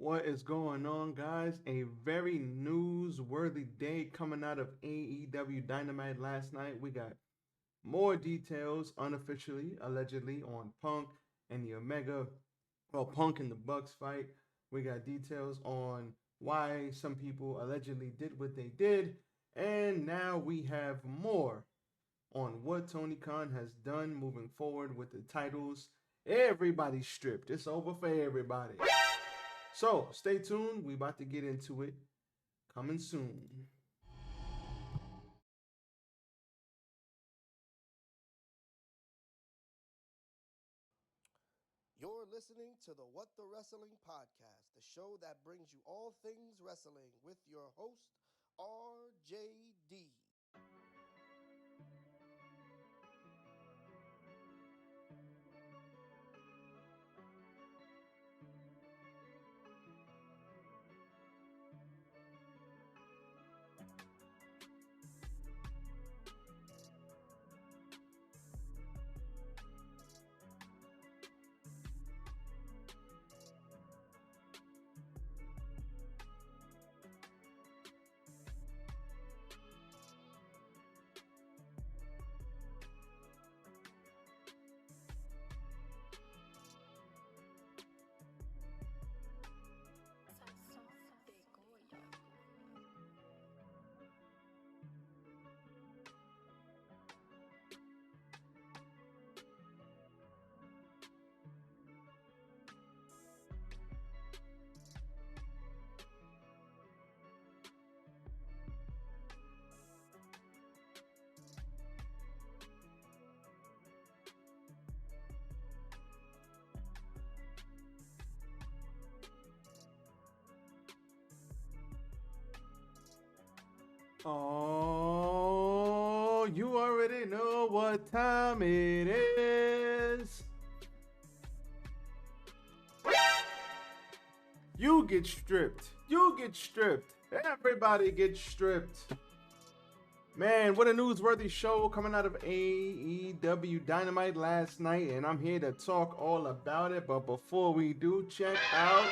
What is going on, guys? A very newsworthy day coming out of AEW Dynamite last night. We got more details unofficially, allegedly, on Punk and the Punk and the Bucks fight. We got details on why some people allegedly did what they did. And now we have more on what Tony Khan has done moving forward with the titles. Everybody's stripped. It's over for everybody. So stay tuned. We about to get into it. Coming soon. You're listening to the What the Wrestling Podcast, the show that brings you all things wrestling with your host, RJD. Oh, you already know what time it is. You get stripped. You get stripped. Everybody gets stripped. Man, what a newsworthy show coming out of AEW Dynamite last night, and I'm here to talk all about it. But before we do, check out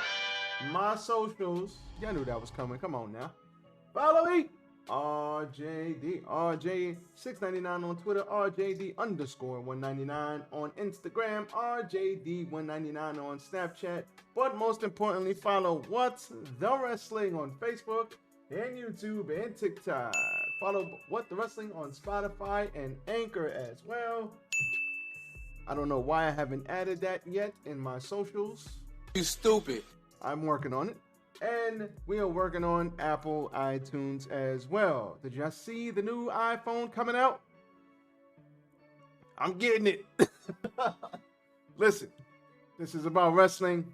my socials. Y'all knew that was coming. Come on now. Follow me. RJD, RJ699 on Twitter, RJD_199 on Instagram, RJD199 on Snapchat. But most importantly, follow What's the Wrestling on Facebook and YouTube and TikTok. Follow What the Wrestling on Spotify and Anchor as well. I don't know why I haven't added that yet in my socials. You stupid. I'm working on it. And we are working on Apple iTunes as well. Did y'all see the new iPhone coming out? I'm getting it. Listen, this is about wrestling,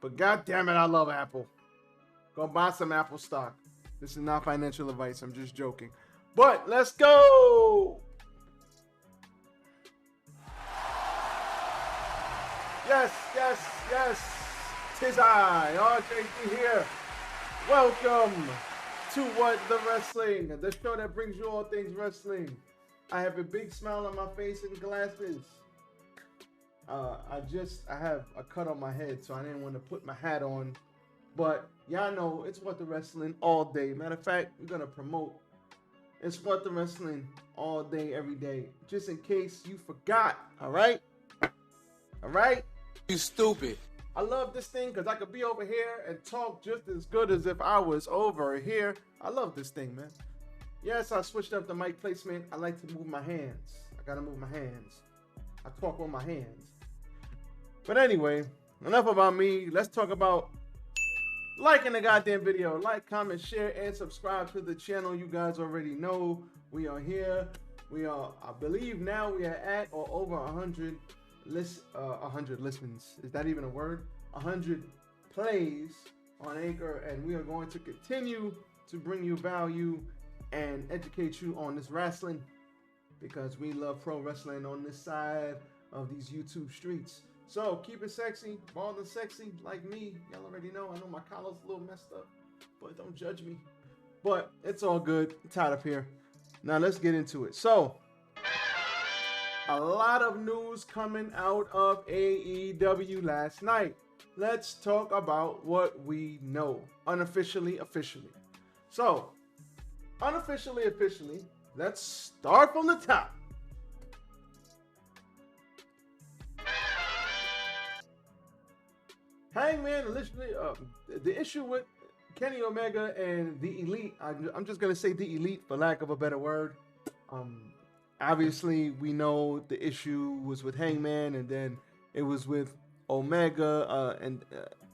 but God damn it, I love Apple. Go buy some Apple stock. This is not financial advice. I'm just joking. But let's go. Yes. Tis I, RJD here. Welcome to What the Wrestling, the show that brings you all things wrestling. I have a big smile on my face and glasses. I have a cut on my head, so I didn't want to put my hat on. But y'all know it's What the Wrestling all day. Matter of fact, we're gonna promote it's What the Wrestling all day, every day, just in case you forgot. All right. You stupid. I love this thing because I could be over here and talk just as good as if I was over here. I love this thing, man. Yes, I switched up the mic placement. I like to move my hands. I gotta move my hands. I talk with my hands. But anyway, enough about me. Let's talk about liking the goddamn video. Like, comment, share, and subscribe to the channel. You guys already know we are here. I believe now we are at or over 100 listens. Is that even a word? 100 plays on Anchor, and we are going to continue to bring you value and educate you on this wrestling because we love pro wrestling on this side of these YouTube streets. So keep it sexy, bald and sexy like me. Y'all already know. I know my collar's a little messed up, but don't judge me. But it's all good. I'm tired of here. Now let's get into it. So a lot of news coming out of AEW last night. let's talk about what we know unofficially, officially. So, unofficially, officially, let's start from the top. Hangman, literally, the issue with Kenny Omega and the Elite, I'm just going to say the Elite for lack of a better word. Obviously, we know the issue was with Hangman, and then it was with Omega, and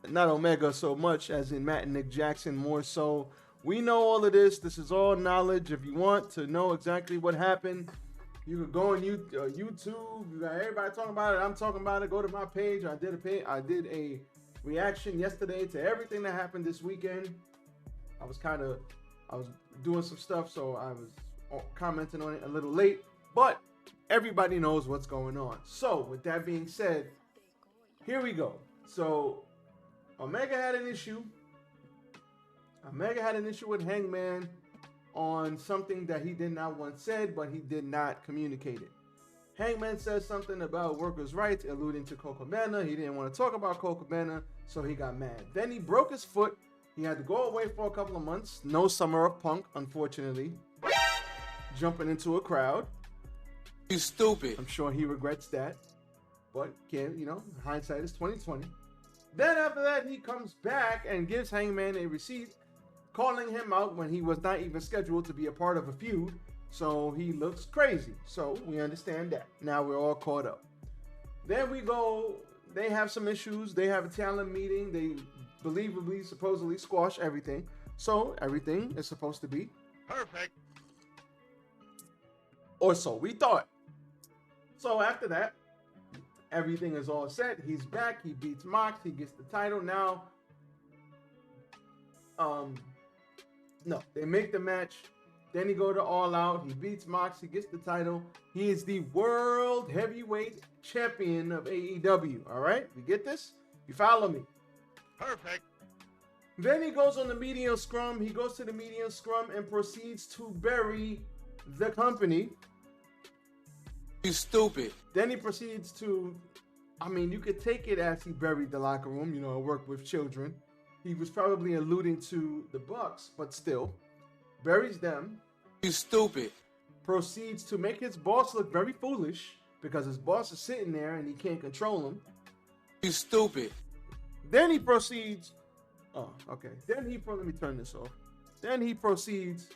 not Omega so much as in Matt and Nick Jackson more so. We know all of this. This is all knowledge. If you want to know exactly what happened, you could go on YouTube. You got everybody talking about it. I'm talking about it. Go to my page. I did a reaction yesterday to everything that happened this weekend. I was doing some stuff, so I was commenting on it a little late, but everybody knows what's going on. So with that being said, here we go. So Omega had an issue with Hangman on something that he did not once said, but he did not communicate it. Hangman says something about workers' rights, alluding to Colt Cabana. He didn't want to talk about Colt Cabana, so he got mad. Then he broke his foot. He had to go away for a couple of months. No Summer of Punk, unfortunately. Jumping into a crowd. You stupid. I'm sure he regrets that. But, hindsight is 2020. Then after that, he comes back and gives Hangman a receipt, calling him out when he was not even scheduled to be a part of a feud. So he looks crazy. So we understand that. Now we're all caught up. Then we go, they have some issues. They have a talent meeting. They believably, supposedly squash everything. So everything is supposed to be perfect. Or so we thought. So after that, everything is all set. He's back. He beats Mox. He gets the title. Now, no, they make the match. Then he go to All Out. He beats Mox. He gets the title. He is the World Heavyweight Champion of AEW. All right? You get this? You follow me? Perfect. Then he goes on the medium scrum. He goes to the medium scrum and proceeds to bury the company. You stupid. Then he proceeds to, you could take it as he buried the locker room, work with children. He was probably alluding to the Bucks, but still. Buries them. You stupid. Proceeds to make his boss look very foolish because his boss is sitting there and he can't control him. You stupid. Then he proceeds. Oh, okay. Let me turn this off. Then he proceeds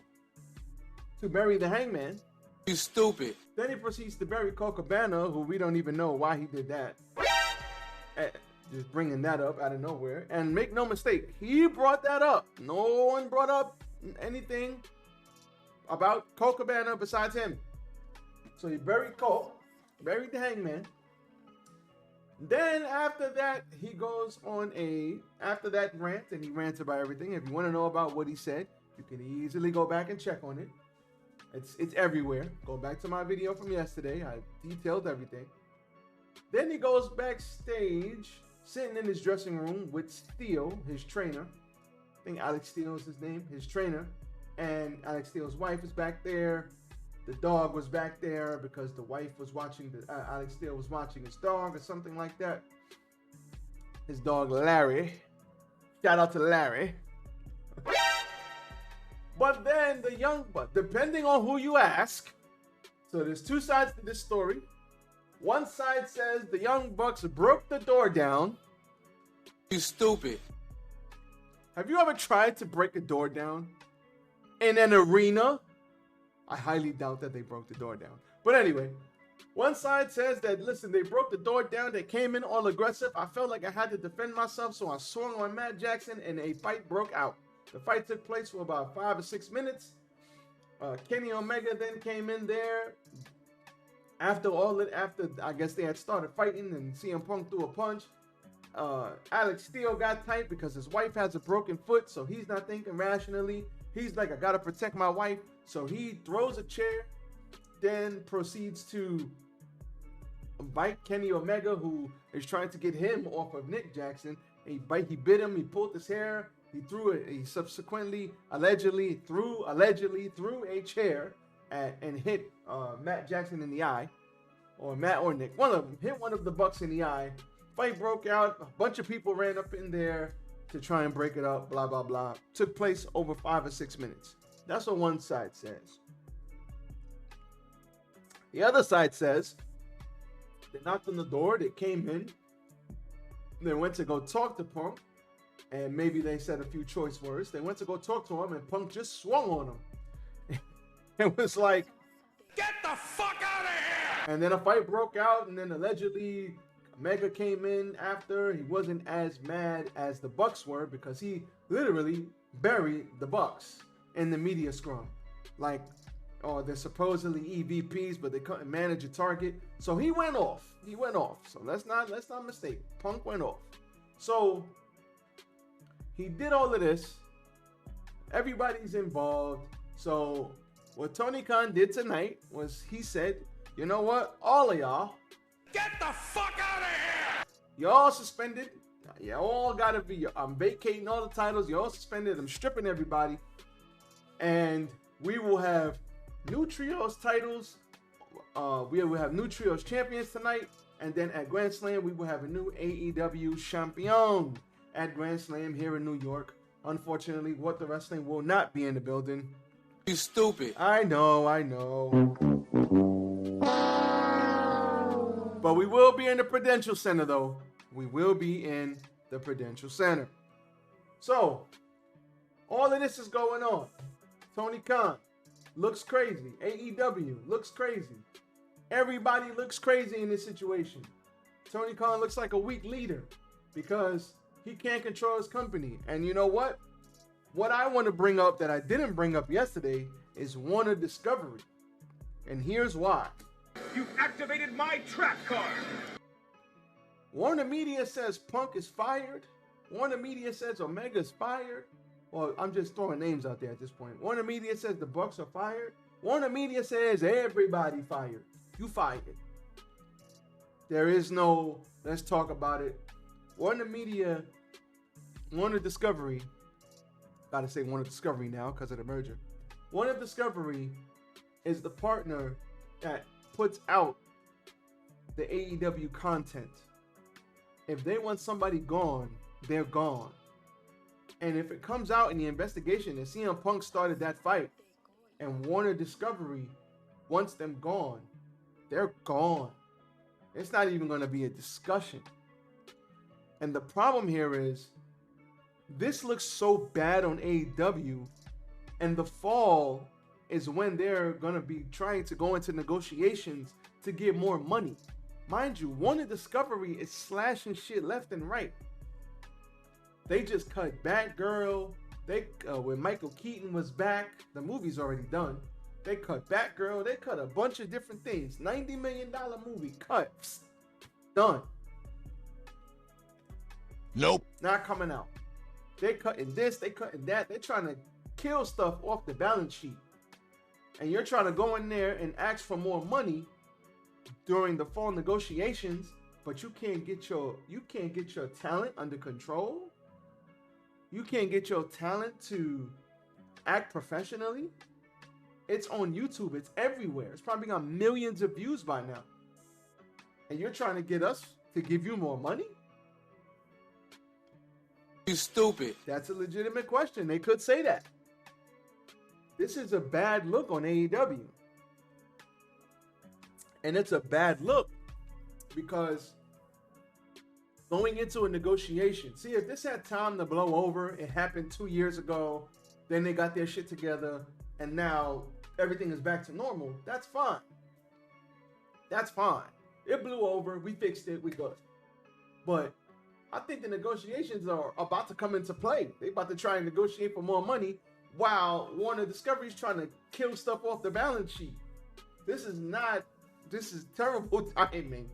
to bury the Hangman. You stupid. Then he proceeds to bury Colt Cabana, who we don't even know why he did that. Just bringing that up out of nowhere. And make no mistake, he brought that up. No one brought up anything about Colt Cabana besides him. So he buried Colt, buried the Hangman. Then after that, he goes on after that rant, and he rants about everything. If you want to know about what he said, you can easily go back and check on it. It's everywhere. Go back to my video from yesterday. I detailed everything. Then he goes backstage, sitting in his dressing room with Steele, his trainer. I think Alex Steele is his name, his trainer. And Alex Steele's wife is back there. The dog was back there because the wife was watching, Alex Steele was watching his dog or something like that. His dog, Larry. Shout out to Larry. But then depending on who you ask, so there's two sides to this story. One side says the Young Bucks broke the door down. You stupid. Have you ever tried to break a door down in an arena? I highly doubt that they broke the door down. But anyway, one side says that, listen, they broke the door down. They came in all aggressive. I felt like I had to defend myself, so I swung on Matt Jackson and a fight broke out. The fight took place for about 5 or 6 minutes. Kenny Omega then came in there. After I guess they had started fighting and CM Punk threw a punch. Alex Steele got tight because his wife has a broken foot, so he's not thinking rationally. He's like, I gotta protect my wife. So he throws a chair, then proceeds to bite Kenny Omega, who is trying to get him off of Nick Jackson. He bit him, he pulled his hair, he subsequently, allegedly threw a chair and hit Matt Jackson in the eye, or Matt or Nick. One of them hit one of the Bucks in the eye, Fight broke out. A bunch of people ran up in there to try and break it up, blah, blah, blah. Took place over 5 or 6 minutes. That's what one side says. The other side says they knocked on the door, they came in, they went to go talk to Punk, and maybe they said a few choice words. They went to go talk to him, and Punk just swung on him. It was like, Get the fuck out of here! and then a fight broke out, and then allegedly Omega came in after. He wasn't as mad as the Bucks were because he literally buried the Bucks in the media scrum. Like, oh, they're supposedly EVPs, but they couldn't manage a target. So he went off. So let's not mistake. Punk went off. So he did all of this. Everybody's involved. So what Tony Khan did tonight was he said, you know what? All of y'all, Get the fuck out of here! y'all suspended. Y'all gotta be. I'm vacating all the titles. Y'all suspended. I'm stripping everybody. And we will have new trios titles. We will have new trios champions tonight. And then at Grand Slam, we will have a new AEW champion at Grand Slam here in New York. Unfortunately, What the Wrestling will not be in the building. You stupid. I know. But we will be in the Prudential Center, though. We will be in the Prudential Center. So, all of this is going on. Tony Khan looks crazy. AEW looks crazy. Everybody looks crazy in this situation. Tony Khan looks like a weak leader because he can't control his company. And you know what? What I want to bring up that I didn't bring up yesterday is Warner Discovery. And here's why. You've activated my trap card. Warner Media says Punk is fired. Warner Media says Omega's fired. Well, I'm just throwing names out there at this point. Warner Media says the Bucks are fired. Warner Media says everybody fired. You fired. There is no, let's talk about it. Warner Discovery, gotta say Warner Discovery now because of the merger. Warner Discovery is the partner that puts out the AEW content. If they want somebody gone, they're gone. And if it comes out in the investigation that CM Punk started that fight and Warner Discovery wants them gone, they're gone. It's not even going to be a discussion. And the problem here is this looks so bad on AEW, and the fall is when they're going to be trying to go into negotiations to get more money. Mind you, Warner Discovery is slashing shit left and right. They just cut Batgirl. When Michael Keaton was back, the movie's already done. They cut Batgirl. They cut a bunch of different things. $90 million movie cut. Psst, done. Nope. Not coming out. They cutting this. They cutting that. They're trying to kill stuff off the balance sheet. And you're trying to go in there and ask for more money during the fall negotiations, but you can't get your talent under control. You can't get your talent to act professionally. It's on YouTube. It's everywhere. It's probably got millions of views by now. And you're trying to get us to give you more money? You stupid. That's a legitimate question. They could say that. This is a bad look on AEW. And it's a bad look because going into a negotiation. See, if this had time to blow over, it happened 2 years ago, then they got their shit together, and now everything is back to normal. That's fine. That's fine. It blew over. We fixed it. We good. But I think the negotiations are about to come into play. They about to try and negotiate for more money while Warner Discovery is trying to kill stuff off the balance sheet. This is terrible timing.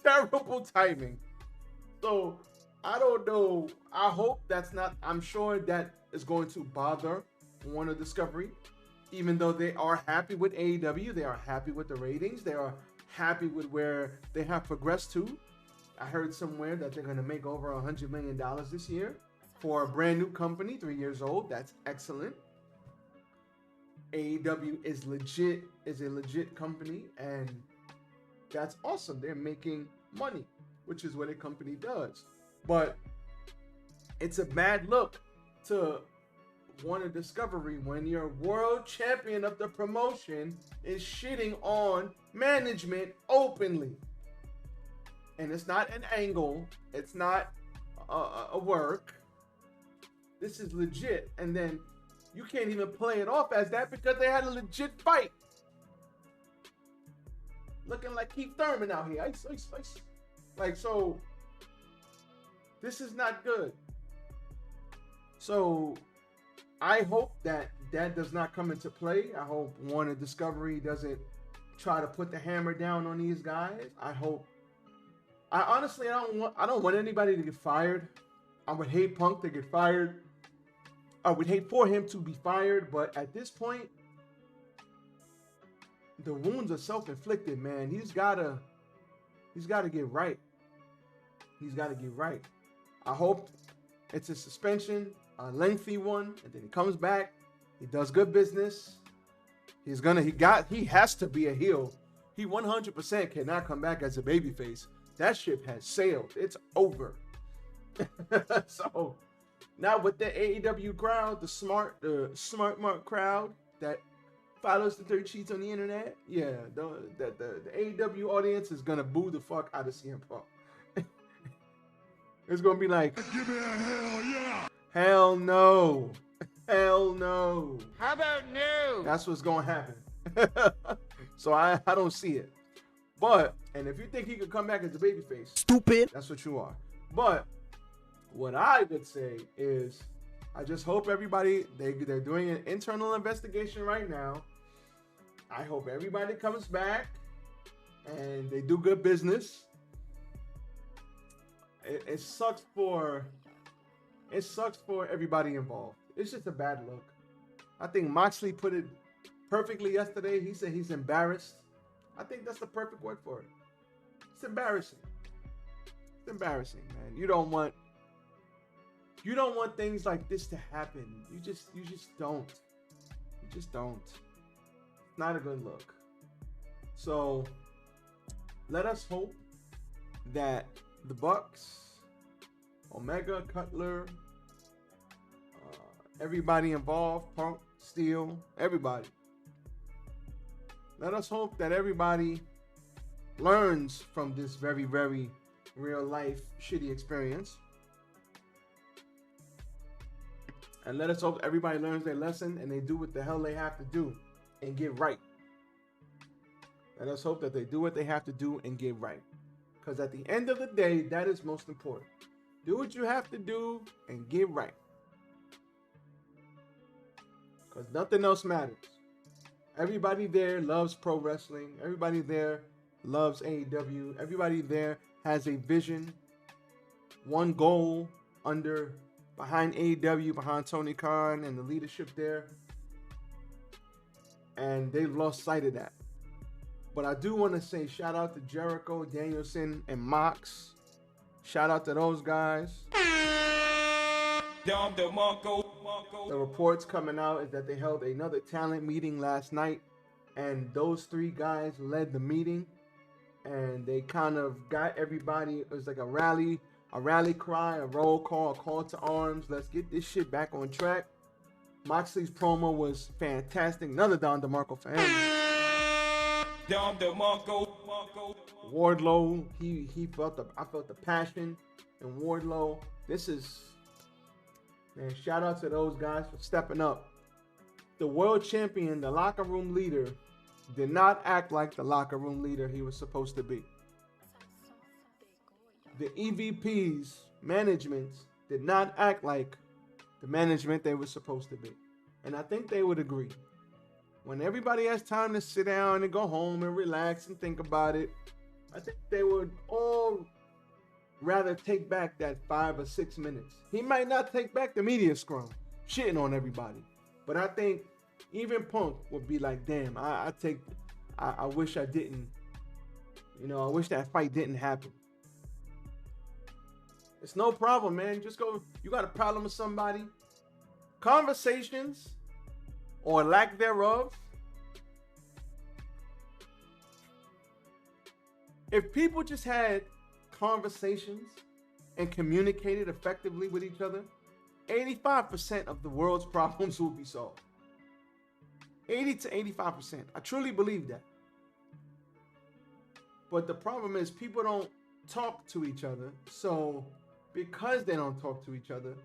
Terrible timing. So I don't know. I hope that's not, I'm sure that is going to bother Warner Discovery. Even though they are happy with AEW, they are happy with the ratings, they are happy with where they have progressed to. I heard somewhere that they're going to make over $100 million this year for a brand new company, 3 years old. That's excellent. AEW is a legit company, and that's awesome. They're making money. which is what a company does. But it's a bad look to want a discovery when your world champion of the promotion is shitting on management openly. And it's not an angle. It's not a work. This is legit. And then you can't even play it off as that because they had a legit fight. Looking like Keith Thurman out here. Ice, ice, ice. Like, so, this is not good. So, I hope that does not come into play. I hope Warner Discovery doesn't try to put the hammer down on these guys. I don't want anybody to get fired. I would hate Punk to get fired. I would hate for him to be fired, but at this point, the wounds are self-inflicted, man. He's gotta get right. He's gotta get right. I hope it's a suspension, a lengthy one, and then he comes back. He does good business. He has to be a heel. He 100% cannot come back as a babyface. That ship has sailed. It's over. So now with the AEW crowd, the smart mark crowd that follows the Dirt Sheets on the internet, yeah, the AEW audience is gonna boo the fuck out of CM Punk. It's gonna be like, give me a hell yeah. Hell no. Hell no. How about no? That's what's gonna happen. So I don't see it. But, and if you think he could come back as a babyface, Stupid. that's what you are. But what I would say is, I just hope everybody, they're doing an internal investigation right now. I hope everybody comes back and they do good business. It sucks for everybody involved. It's just a bad look. I think Moxley put it perfectly yesterday. He said he's embarrassed. I think that's the perfect word for it. It's embarrassing. It's embarrassing, man. You don't want things like this to happen. You just don't. You just don't. It's not a good look. So let us hope that the Bucks, Omega, Cutler, everybody involved, Punk, Steel, everybody. Let us hope that everybody learns from this very, very real life shitty experience. And let us hope everybody learns their lesson and they do what the hell they have to do and get right. Let us hope that they do what they have to do and get right. Because at the end of the day, that is most important. Do what you have to do and get right. Because nothing else matters. Everybody there loves pro wrestling. Everybody there loves AEW. Everybody there has a vision, one goal behind AEW, behind Tony Khan and the leadership there. And they've lost sight of that. But I do want to say shout out to Jericho, Danielson, and Mox. Shout out to those guys. The reports coming out is that they held another talent meeting last night, and those three guys led the meeting, and they kind of got everybody. It was like a rally cry, a roll call, a call to arms. Let's get this shit back on track. Moxley's promo was fantastic. Another Don DeMarco for him. Don DeMarco. Wardlow, I felt the passion in Wardlow. Man, shout out to those guys for stepping up. The world champion, the locker room leader, did not act like the locker room leader he was supposed to be. The EVPs, management, did not act like the management they were supposed to be. And I think they would agree. When everybody has time to sit down and go home and relax and think about it, I think they would all rather take back that 5 or 6 minutes. He might not take back the media scrum, shitting on everybody. But I think even Punk would be like, damn, I wish I didn't. I wish that fight didn't happen. It's no problem, man. Just go. You got a problem with somebody? Conversations, or lack thereof. If people just had conversations and communicated effectively with each other, 85% of the world's problems will be solved. 80 to 85%. I truly believe that. But the problem is people don't talk to each other. So because they don't talk to each other,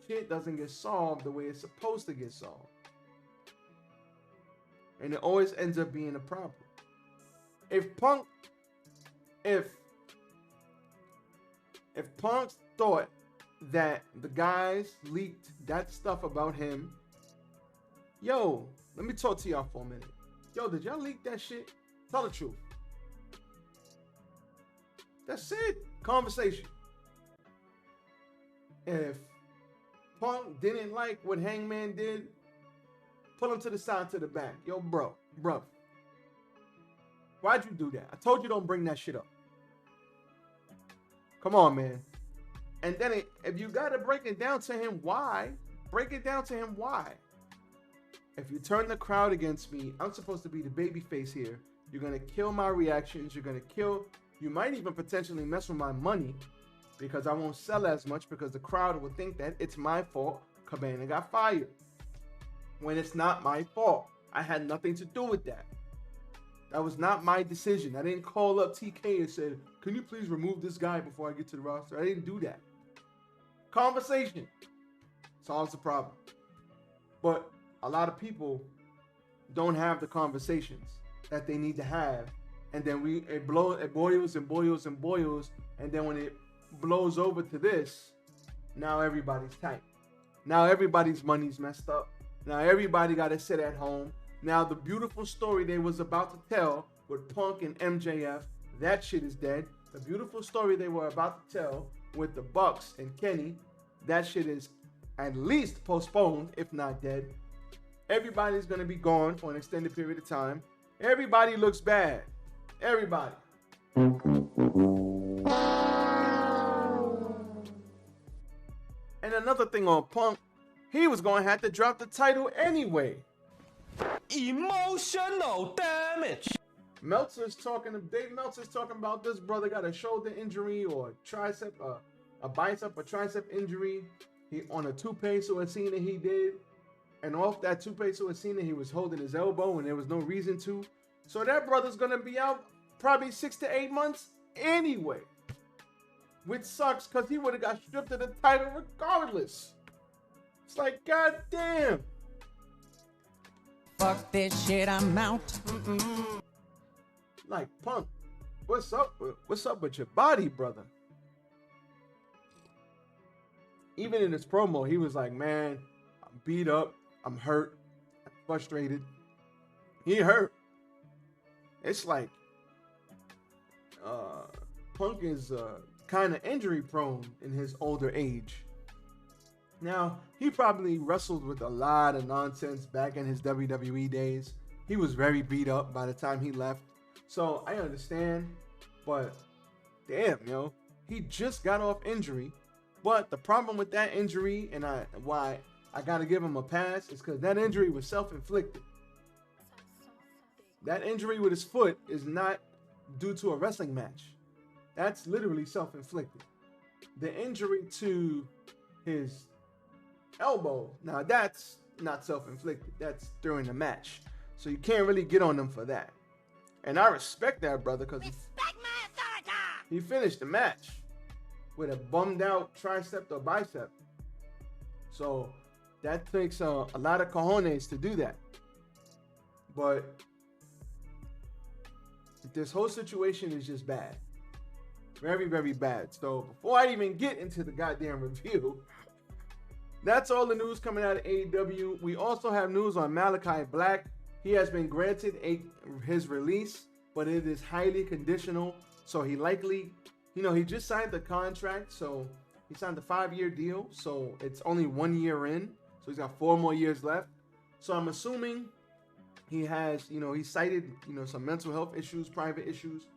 shit doesn't get solved the way it's supposed to get solved. And it always ends up being a problem. If Punk thought that the guys leaked that stuff about him, yo, let me talk to y'all for a minute. Yo, did y'all leak that shit? Tell the truth. That's it. Conversation. If Punk didn't like what Hangman did, pull him to the side, to the back. Yo, bro. Why'd you do that? I told you don't bring that shit up. Come on, man. And then if you got to break it down to him, why? Break it down to him, why? If you turn the crowd against me, I'm supposed to be the baby face here. You're going to kill my reactions. You might even potentially mess with my money because I won't sell as much because the crowd will think that it's my fault Cabana got fired. When it's not my fault. I had nothing to do with that. That was not my decision. I didn't call up TK and said, can you please remove this guy before I get to the roster? I didn't do that. Conversation solves the problem. But a lot of people don't have the conversations that they need to have. And then it boils and boils and boils. And then when it blows over to this, now everybody's tight. Now everybody's money's messed up. Now everybody got to sit at home. Now the beautiful story they was about to tell with Punk and MJF, that shit is dead. The beautiful story they were about to tell with the Bucks and Kenny, that shit is at least postponed, if not dead. Everybody's going to be gone for an extended period of time. Everybody looks bad. Everybody. And another thing on Punk, he was going to have to drop the title anyway. Emotional damage. Dave Meltzer's talking about this brother got a shoulder injury or a bicep or tricep injury. He on a Tope Suicina he did. And off that Tope Suicina, he was holding his elbow and there was no reason to. So that brother's going to be out probably 6 to 8 months anyway. Which sucks because he would have got stripped of the title regardless. It's like, god damn. Fuck this shit, I'm out. Like, Punk, what's up with your body, brother? Even in his promo, he was like, man, I'm beat up, I'm hurt, I'm frustrated. He hurt. It's like, Punk is kind of injury prone in his older age. Now, he probably wrestled with a lot of nonsense back in his WWE days. He was very beat up by the time he left. So I understand, but damn, yo, he just got off injury. But the problem with that injury and why I got to give him a pass is because that injury was self-inflicted. That injury with his foot is not due to a wrestling match. That's literally self-inflicted. The injury to his elbow, now that's not self-inflicted. That's during the match. So you can't really get on him for that. And I respect that brother because he finished the match with a bummed out tricep or bicep. So that takes a lot of cojones to do that. But this whole situation is just bad. Very, very bad. So before I even get into the goddamn review, that's all the news coming out of AEW. We also have news on Malachi Black. He has been granted his release, but it is highly conditional. So he likely, he just signed the contract. So he signed a 5-year deal. So it's only 1 year in. So he's got 4 more years left. So I'm assuming he has, he cited, some mental health issues, private issues.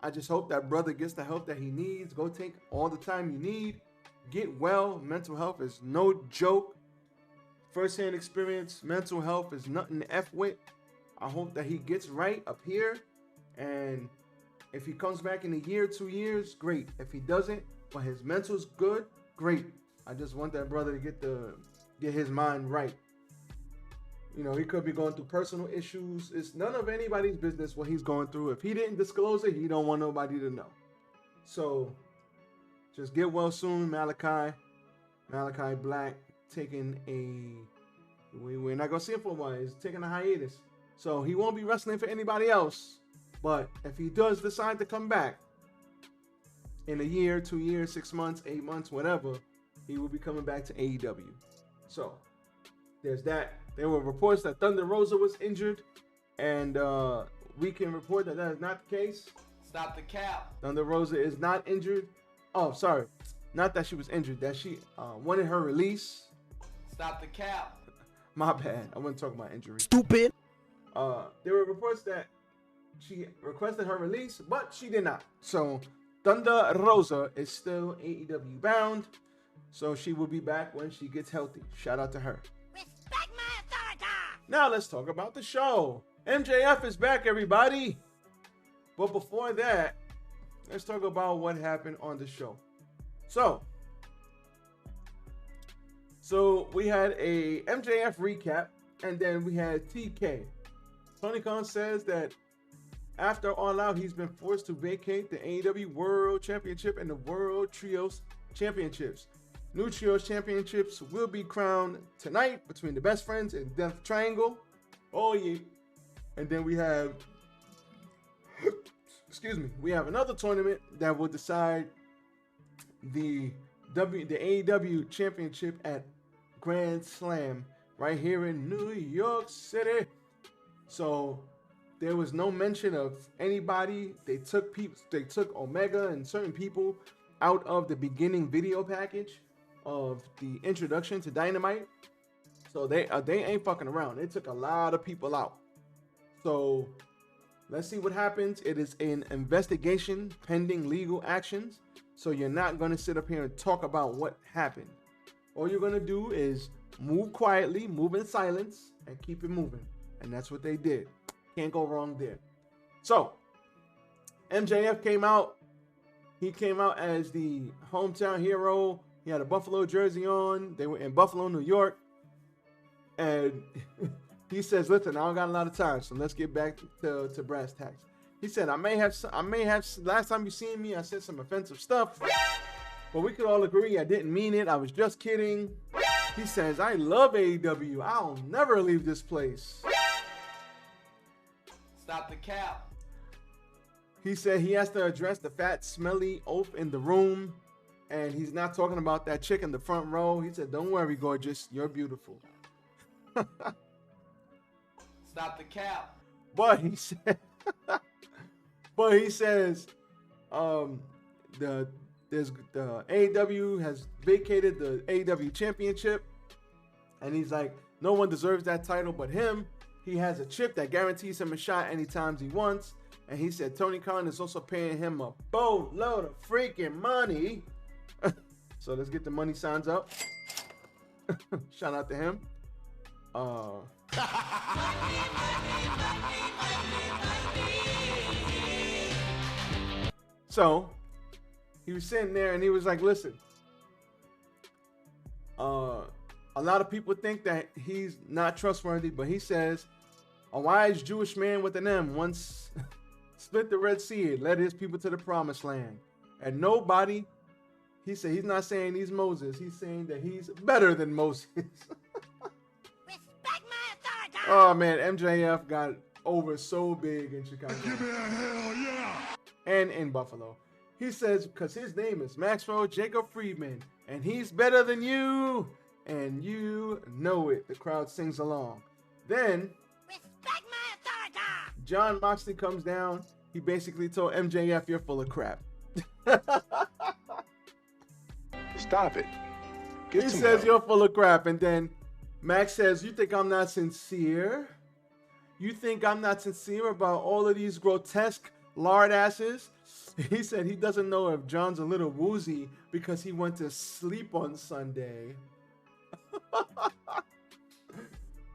I just hope that brother gets the help that he needs. Go take all the time you need. Get well. Mental health is no joke. First-hand experience. Mental health is nothing to F with. I hope that he gets right up here. And If he comes back in a year, 2 years, great. If he doesn't, but his mental's good, great. I just want that brother to get his mind right. You know, he could be going through personal issues. It's none of anybody's business what he's going through. If he didn't disclose it, he don't want nobody to know. So, just get well soon, Malachi. Malachi Black taking we're not going to see him for a while. He's taking a hiatus. So, he won't be wrestling for anybody else. But if he does decide to come back in a year, 2 years, 6 months, 8 months, whatever, he will be coming back to AEW. So, there's that. There were reports that Thunder Rosa was injured, and we can report that is not the case. Stop the cap. Thunder Rosa is not injured. Oh, sorry. Not that she was injured, that she wanted her release. Stop the cap. My bad. I wasn't talking about injury. Stupid. There were reports that she requested her release, but she did not. So, Thunder Rosa is still AEW bound. So, she will be back when she gets healthy. Shout out to her. Respect my authority! Now let's talk about the show. MJF is back, everybody. But before that, let's talk about what happened on the show. So we had a MJF recap, and then we had TK. Tony Khan says that after All Out, he's been forced to vacate the AEW World Championship and the World Trios Championships. New Trios Championships will be crowned tonight between the Best Friends and Death Triangle. Oh yeah. And then we have, we have another tournament that will decide the AEW Championship at Grand Slam right here in New York City. So there was no mention of anybody. They took Omega and certain people out of the beginning video package of the introduction to Dynamite. So they ain't fucking around. They took a lot of people out. So let's see what happens. It is an investigation pending legal actions. So you're not going to sit up here and talk about what happened. All you're going to do is move quietly, move in silence, and keep it moving. And that's what they did. Can't go wrong there. So MJF came out. He came out as the hometown hero. He had a Buffalo jersey on. They were in Buffalo, New York. And he says, listen, I don't got a lot of time, so let's get back to brass tacks. He said, I may have, last time you seen me, I said some offensive stuff, but we could all agree I didn't mean it. I was just kidding. He says, I love AEW. I'll never leave this place. Stop the cap. He said he has to address the fat, smelly oaf in the room, and he's not talking about that chick in the front row. He said, don't worry, gorgeous. You're beautiful. Stop the cap. But he said, the AEW has vacated the AEW championship, and he's like, no one deserves that title but him. He has a chip that guarantees him a shot anytime he wants. And he said Tony Khan is also paying him a boatload of freaking money. So let's get the money signs up. Shout out to him. So he was sitting there and he was like, listen, a lot of people think that he's not trustworthy, but he says a wise Jewish man with an M once split the Red Sea and led his people to the promised land. And nobody, he said, he's not saying he's Moses. He's saying that he's better than Moses. Oh man, MJF got over so big in Chicago. Give me a hell yeah. And in Buffalo. He says, because his name is Maxwell Jacob Friedman, and he's better than you, and you know it. The crowd sings along. Then, Respect my authority! John Moxley comes down. He basically told MJF, you're full of crap. Stop it. He says, you're full of crap. And then Max says, you think I'm not sincere? You think I'm not sincere about all of these grotesque lard asses? He said he doesn't know if John's a little woozy because he went to sleep on Sunday.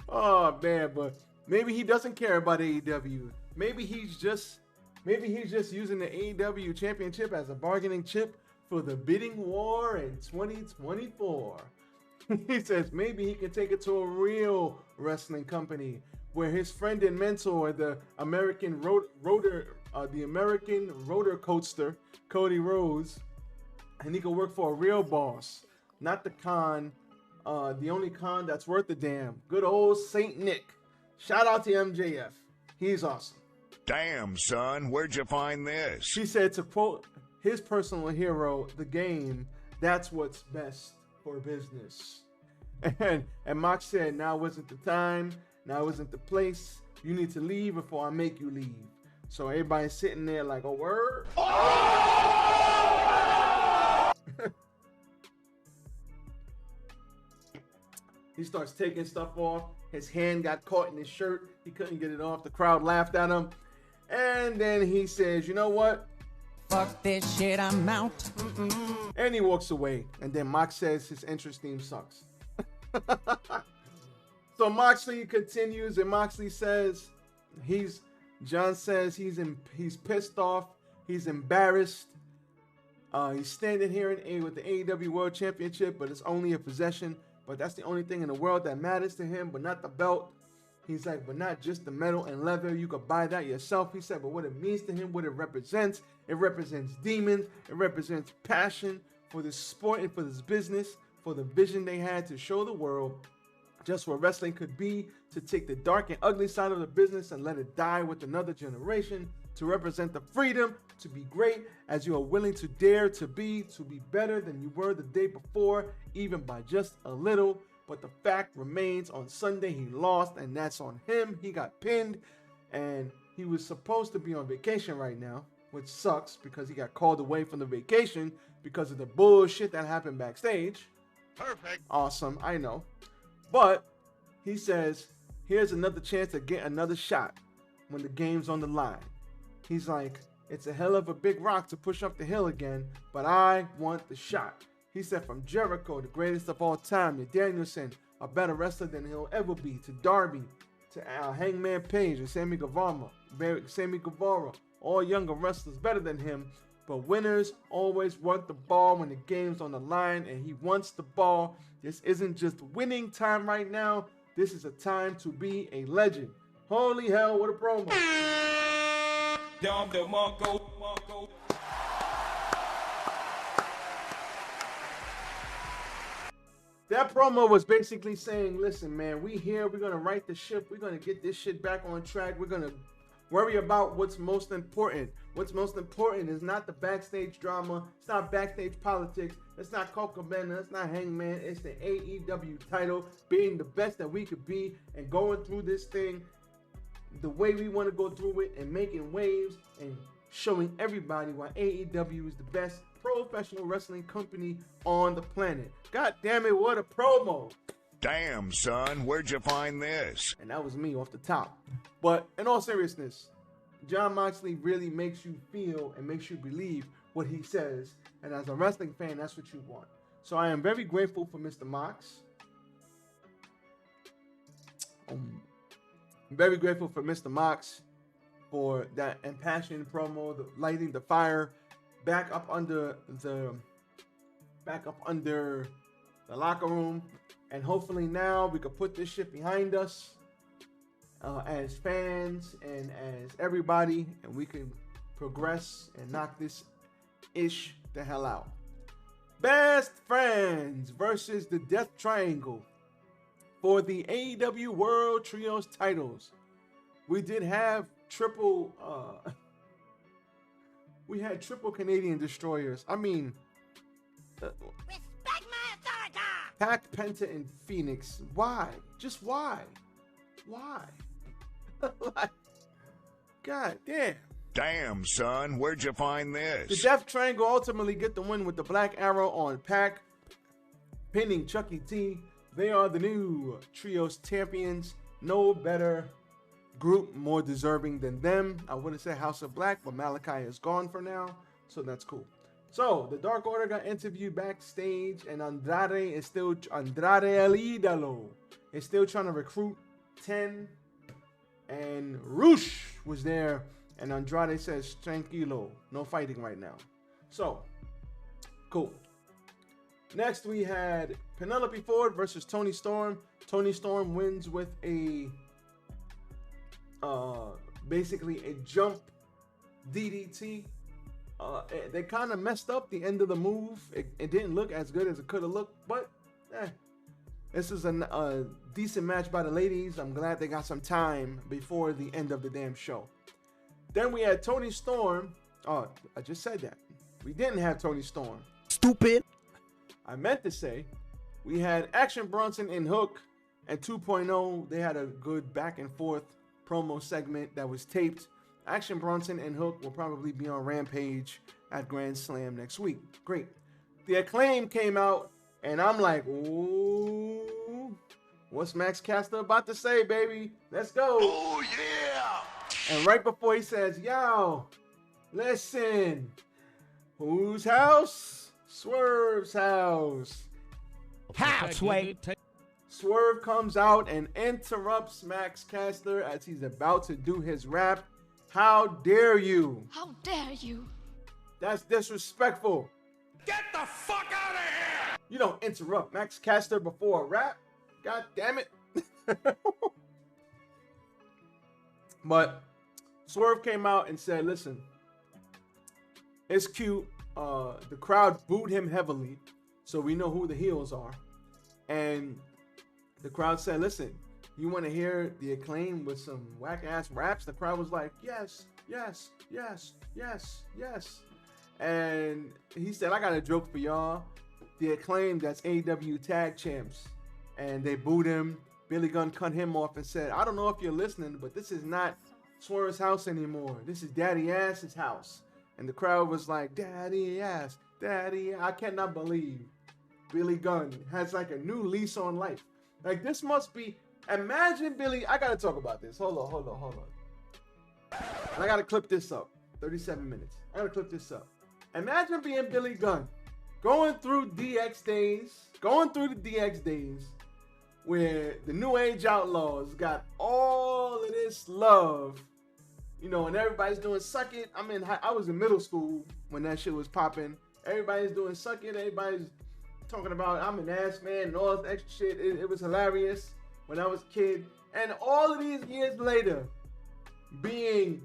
Oh man, but maybe he doesn't care about AEW. Maybe he's just Maybe he's just using the AEW championship as a bargaining chip for the bidding war in 2024. He says maybe he can take it to a real wrestling company where his friend and mentor, the American rotor coaster, Cody Rhodes, and he can work for a real boss, not the con, the only con that's worth a damn. Good old Saint Nick. Shout out to MJF. He's awesome. Damn, son, where'd you find this? He said, to quote his personal hero, the game, that's what's best for business. And Mox said, now isn't the time, now isn't the place. You need to leave before I make you leave. So everybody's sitting there like, oh, word? He starts taking stuff off. His hand got caught in his shirt. He couldn't get it off. The crowd laughed at him. And then he says, you know what? Fuck this shit, I'm out. And he walks away. And then Mox says his entrance theme sucks. So Moxley continues, and Moxley says John says he's pissed off. He's embarrassed. He's standing here with the AEW World Championship, but it's only a possession. But that's the only thing in the world that matters to him, but not the belt. He's like, but not just the metal and leather. You could buy that yourself. He said, but what it means to him, what it represents demons. It represents passion for this sport and for this business, for the vision they had to show the world just what wrestling could be, to take the dark and ugly side of the business and let it die with another generation, to represent the freedom to be great as you are willing to dare to be better than you were the day before, even by just a little. But the fact remains, on Sunday he lost, and that's on him. He got pinned, and he was supposed to be on vacation right now, which sucks because he got called away from the vacation because of the bullshit that happened backstage. Perfect. Awesome, I know. But he says, here's another chance to get another shot when the game's on the line. He's like, it's a hell of a big rock to push up the hill again, but I want the shot. He said, from Jericho, the greatest of all time, to Danielson, a better wrestler than he'll ever be, to Darby, to Hangman Page, and Sammy Guevara, all younger wrestlers better than him. But winners always want the ball when the game's on the line, and he wants the ball. This isn't just winning time right now. This is a time to be a legend. Holy hell, what a promo. That promo was basically saying, listen, man, we here. We're going to right the ship. We're going to get this shit back on track. We're going to worry about what's most important. What's most important is not the backstage drama. It's not backstage politics. It's not Colt Cabana. It's not Hangman. It's the AEW title, being the best that we could be and going through this thing the way we want to go through it and making waves and showing everybody why AEW is the best professional wrestling company on the planet. God damn it, what a promo. Damn, son, where'd you find this? And that was me off the top. But in all seriousness, Jon Moxley really makes you feel and makes you believe what he says. And as a wrestling fan, that's what you want. So I am very grateful for Mr. Mox. I'm very grateful for Mr. Mox for that impassioned promo, the lighting the fire back up under the locker room. And hopefully now we can put this shit behind us as fans and as everybody, and we can progress and knock this ish the hell out. Best Friends versus the Death Triangle for the AEW World Trios titles. We did have triple Canadian destroyers. I mean, Respect my authority! Pac, Penta, and Phoenix. Why? Just why? Why? Like, God damn. Damn, son, where'd you find this? The Death Triangle ultimately get the win with the Black Arrow on Pac, pinning Chucky T. They are the new Trios champions. No better group more deserving than them. I wouldn't say House of Black, but Malachi is gone for now, so that's cool. So the Dark Order got interviewed backstage, and Andrade El Idolo is still trying to recruit 10, and Roosh was there And Andrade says, tranquilo, no fighting right now. So, cool. Next, we had Penelope Ford versus Toni Storm. Toni Storm wins with a, basically a jump DDT. They kind of messed up the end of the move. It didn't look as good as it could have looked, but this is a decent match by the ladies. I'm glad they got some time before the end of the damn show. Then we had Toni Storm. Oh, I just said that. We didn't have Toni Storm. Stupid. I meant to say we had Action Bronson and Hook and 2.0. They had a good back and forth promo segment that was taped. Action Bronson and Hook will probably be on Rampage at Grand Slam next week. Great. The Acclaim came out, and I'm like, ooh, what's Max Caster about to say, baby? Let's go. Oh, yeah. And right before he says, yo, listen, whose house? Swerve's house. House, wait. Swerve comes out and interrupts Max Caster as he's about to do his rap. How dare you? How dare you? That's disrespectful. Get the fuck out of here! You don't interrupt Max Caster before a rap. God damn it. But Swerve came out and said, listen, it's cute. The crowd booed him heavily, so we know who the heels are. And the crowd said, listen, you want to hear the Acclaim with some whack-ass raps? The crowd was like, yes, yes, yes, yes, yes. And he said, I got a joke for y'all. The Acclaim, that's AEW Tag Champs. And they booed him. Billy Gunn cut him off and said, I don't know if you're listening, but this is not Swerve's house anymore. This is Daddy Ass's house. And the crowd was like, Daddy Ass, Daddy. I cannot believe Billy Gunn has like a new lease on life. Like, this must be, imagine Billy, I gotta talk about this. Hold on. And I gotta clip this up. 37 minutes. I gotta clip this up. Imagine being Billy Gunn, going through the DX days, where the New Age Outlaws got all of this love, you know, and everybody's doing Suck It. I was in middle school when that shit was popping. Everybody's doing Suck It. Everybody's talking about I'm an ass man and all this extra shit. It was hilarious when I was a kid. And all of these years later, getting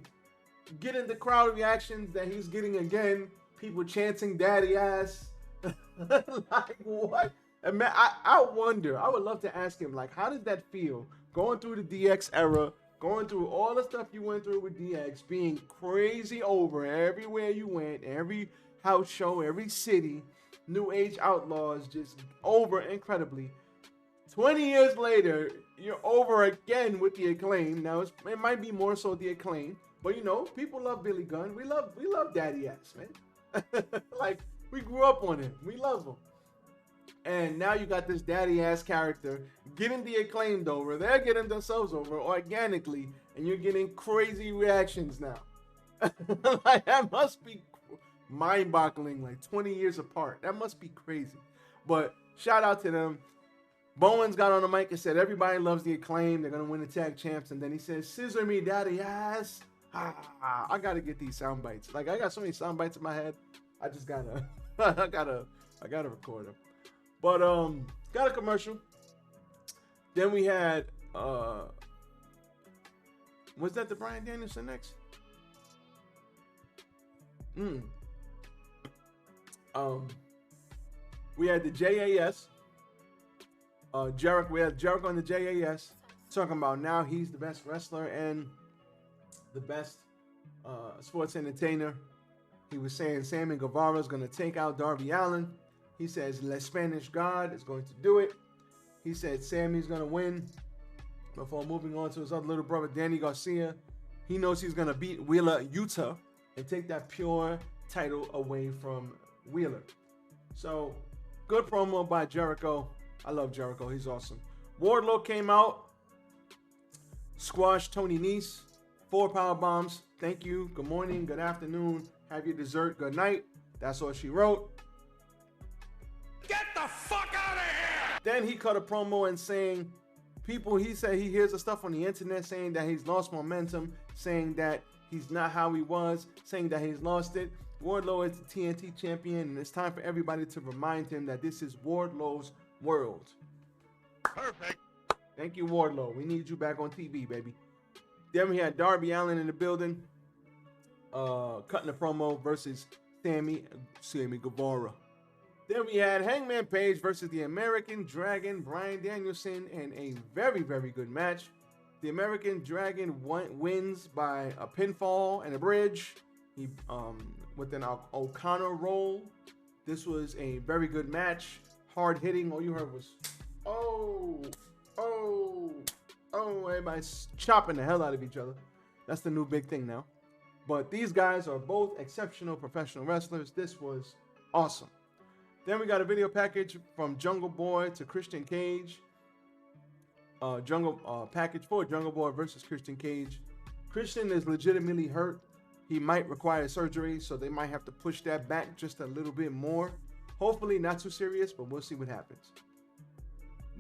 the crowd reactions that he's getting again, people chanting Daddy Ass. Like, what? And man, I wonder, I would love to ask him, like, how did that feel? Going through the DX era, going through all the stuff you went through with DX, being crazy over everywhere you went, every house show, every city, New Age Outlaws, just over incredibly. 20 years later, you're over again with the Acclaim. Now, it might be more so the Acclaim, but you know, people love Billy Gunn. We love Daddy Ass, man. Like, we grew up on him. We love him. And now you got this Daddy Ass character getting the Acclaimed over. They're getting themselves over organically, and you're getting crazy reactions now. Like, that must be mind-boggling, like 20 years apart. That must be crazy. But shout out to them. Bowens got on the mic and said, everybody loves the Acclaim. They're going to win the tag champs. And then he says, scissor me, Daddy Ass. I got to get these sound bites. Like, I got so many sound bites in my head. I just gotta, I gotta record them. But, got a commercial. Then we had, was that the Bryan Danielson next? We had the JAS. We had Jericho on the JAS talking about now he's the best wrestler and the best sports entertainer. He was saying Sammy Guevara is going to take out Darby Allin. He says Le Spanish God is going to do it. He said Sammy's going to win. Before moving on to his other little brother, Danny Garcia, he knows he's going to beat Wheeler Yuta and take that pure title away from Wheeler. So, good promo by Jericho. I love Jericho. He's awesome. Wardlow came out, squashed Tony Nese, 4 power bombs. Thank you. Good morning. Good afternoon. Have your dessert. Good night. That's all she wrote. Get the fuck out of here! Then he cut a promo and he said he hears the stuff on the internet saying that he's lost momentum, saying that he's not how he was, saying that he's lost it. Wardlow is the TNT champion, and it's time for everybody to remind him that this is Wardlow's world. Perfect. Thank you, Wardlow. We need you back on TV, baby. Then we had Darby Allin in the building, cutting a promo versus Sammy Guevara. Then we had Hangman Page versus the American Dragon, Bryan Danielson, in a very, very good match. The American Dragon wins by a pinfall and a bridge. He with an O'Connor roll. This was a very good match. Hard hitting. All you heard was, oh. Everybody's chopping the hell out of each other. That's the new big thing now. But these guys are both exceptional professional wrestlers. This was awesome. Then we got a video package from Jungle Boy to Christian Cage. Package for Jungle Boy versus Christian Cage. Christian is legitimately hurt. He might require surgery, so they might have to push that back just a little bit more. Hopefully not too serious, but we'll see what happens.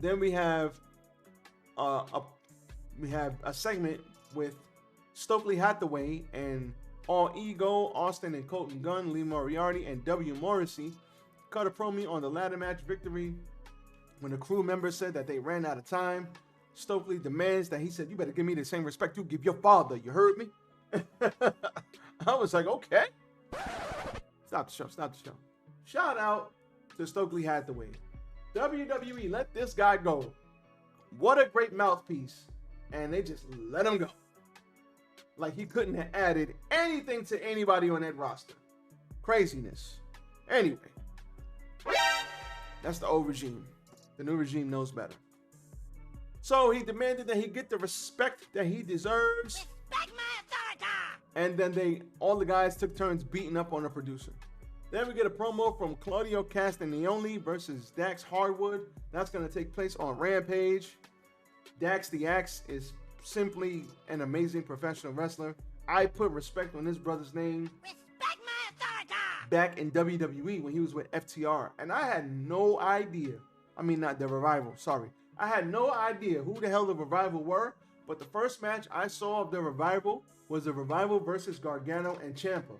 Then we have a segment with Stokely Hathaway and All Ego, Austin and Colton Gunn, Lee Moriarty, and W. Morrissey cut a promo on the ladder match victory. When the crew members said that they ran out of time, Stokely demands that he said, "You better give me the same respect you give your father. You heard me?" I was like, okay. Stop the show. Shout out to Stokely Hathaway. WWE, let this guy go. What a great mouthpiece. And they just let him go. Like he couldn't have added anything to anybody on that roster. Craziness. Anyway, that's the old regime. The new regime knows better. So he demanded that he get the respect that he deserves. Respect my authority! And then all the guys took turns beating up on the producer. Then we get a promo from Claudio Castaneda versus Dax Hardwood. That's going to take place on Rampage. Dax the Axe is simply an amazing professional wrestler. I put respect on this brother's name. Respect my authority! Back in WWE when he was with FTR. And I had no idea. I mean, not the Revival, sorry. I had no idea who the hell the Revival were. But the first match I saw of the Revival was the Revival versus Gargano and Ciampa.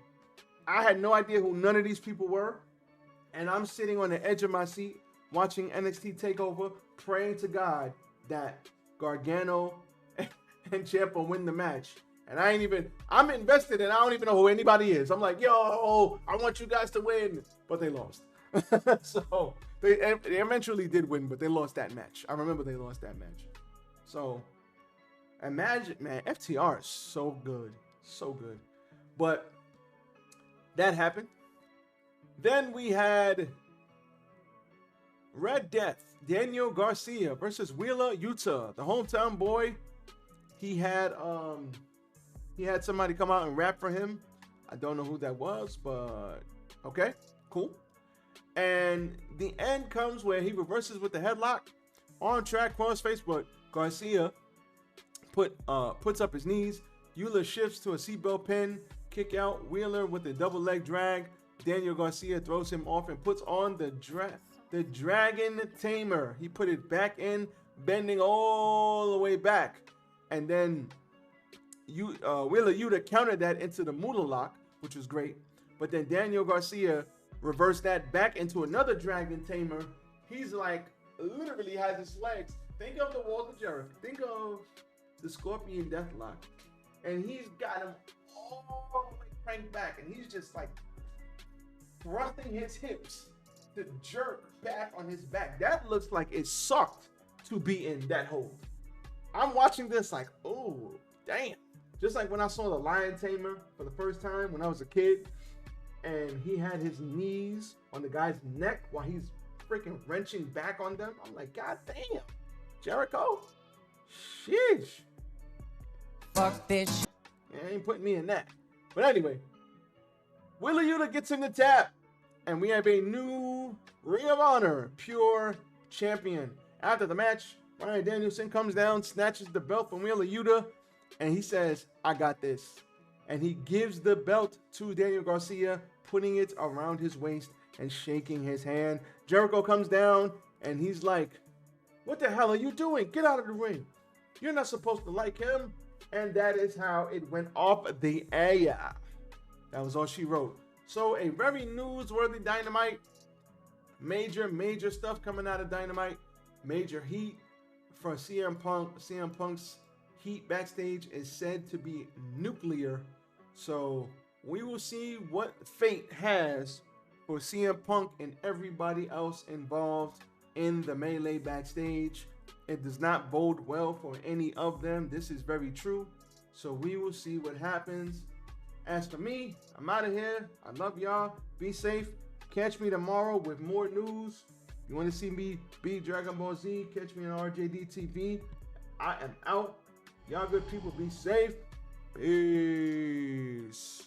I had no idea who none of these people were. And I'm sitting on the edge of my seat watching NXT TakeOver, praying to God that Gargano and Ciampa win the match. And I'm invested and I don't even know who anybody is. I'm like, yo, I want you guys to win. But they lost. So they eventually did win, but they lost that match. I remember they lost that match. So imagine, man, FTR is so good. So good. But that happened. Then we had Red Death, Daniel Garcia versus Wheeler Yuta, the hometown boy. He had somebody come out and rap for him. I don't know who that was, but okay, cool. And the end comes where he reverses with the headlock, on track crossface, but Garcia puts up his knees. Euler shifts to a seatbelt pin, kick out Wheeler with the double leg drag. Daniel Garcia throws him off and puts on the Dragon Tamer. He put it back in, bending all the way back. And then Wheeler Yuta countered that into the Moolah Lock, which was great. But then Daniel Garcia reversed that back into another Dragon Tamer. He's like, literally has his legs. Think of the Walls of Jericho. Think of the Scorpion Deathlock. And he's got him all the way cranked back. And he's just like thrusting his hips to jerk back on his back. That looks like it sucked to be in that hold. I'm watching this like, oh, damn. Just like when I saw the Lion Tamer for the first time when I was a kid, and he had his knees on the guy's neck while he's freaking wrenching back on them. I'm like, God damn, Jericho? Sheesh. Fuck this. Yeah, ain't putting me in that. But anyway, Wheeler Yuta gets in the tap, and we have a new Ring of Honor Pure Champion. After the match, Bryan Danielson comes down, snatches the belt from Wheeler Yuta, and he says, I got this. And he gives the belt to Daniel Garcia, putting it around his waist and shaking his hand. Jericho comes down, and he's like, what the hell are you doing? Get out of the ring. You're not supposed to like him. And that is how it went off the air. That was all she wrote. So a very newsworthy Dynamite. Major stuff coming out of Dynamite. Major heat for CM Punk. CM Punk's heat backstage is said to be nuclear. So we will see what fate has for CM Punk and everybody else involved in the melee backstage. It does not bode well for any of them. This is very true. So we will see what happens. As for me, I'm out of here. I love y'all. Be safe. Catch me tomorrow with more news. You want to see me beat Dragon Ball Z? Catch me on RJDTV. I am out. Y'all good people, be safe. Peace.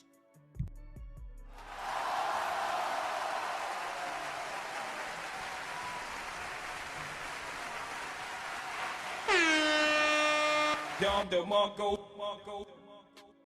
Dom DeMarco.